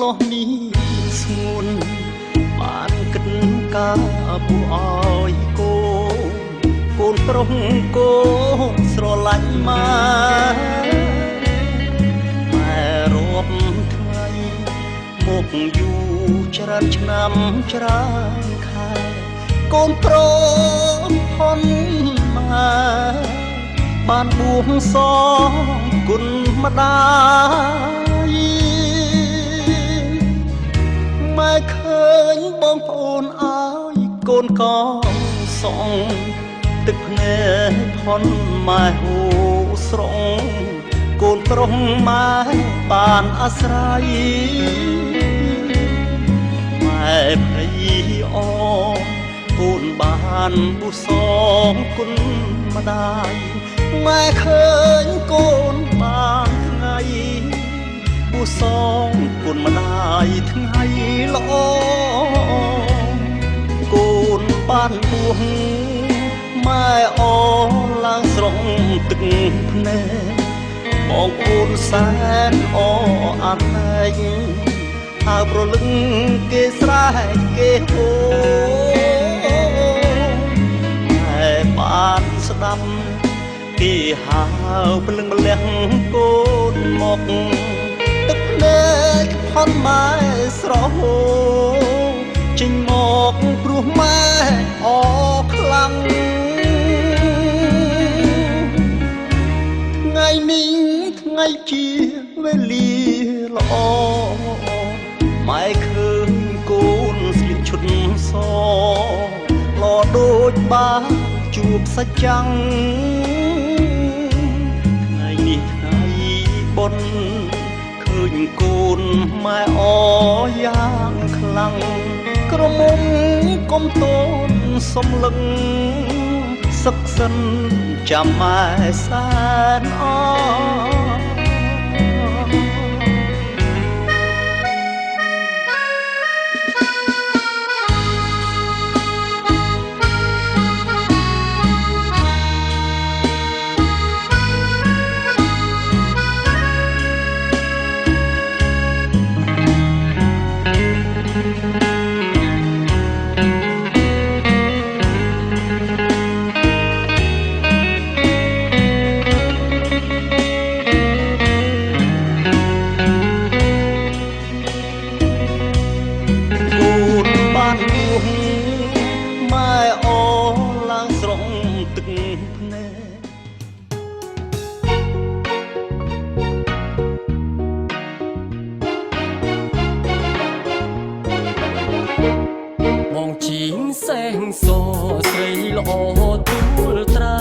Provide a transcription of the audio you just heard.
ោះនេះស្ងួនបានគិតការពួកអើយកកូនប្រុសកូនស្រឡាញ់មកតែរាប់ថ្ងៃមកយូរច្រើនឆ្នាំច្រើនខែកូនប្រុសហន់មកបានបួងសងគុណម្ដាយម៉ែឃើញបងប្អូនអើយកូនកសងទឹកភ្នែកផុនម៉ែហូរស្រងកូនប្រុសម៉ែបានអាស្រ័យម៉ែភ័យអកូនបានបួសងគុណម្ដាយម៉ែឃើញកូនបានថ្ងៃបួសងគុណម្ដាយថ្ងៃល្អកូនបានបួសម៉ែអឡើងស្រងទឹកភ្នែកបងប្អូនសែនអអាណែកហើប្រលឹងគេស្រែកគេអូម៉ែបានស្ដាប់គេហៅព្រលឹងម្លះកូនមកទឹកភ្នែកផុនម៉ែស្រហូចេញមកព្រោះម៉ែអខ្លាំងថ្ងៃនេះថ្ងៃជាវេលាល្អម៉ែឃើញកូនស្លៀកឈុតសល្អដូចបានជួបសាច់ចាំងថ្ងៃនេះថ្ងៃបុណ្យឃើញកូនម៉ែអយ៉ាងខ្លាំងក្រមុំកុំតូនសំលឹងសឹកសិនចាំម៉ែសែនអម៉ែអឡើងស្រងទឹកភ្នែកបងជីងសែងសស្រីល្អទួលត្រៃ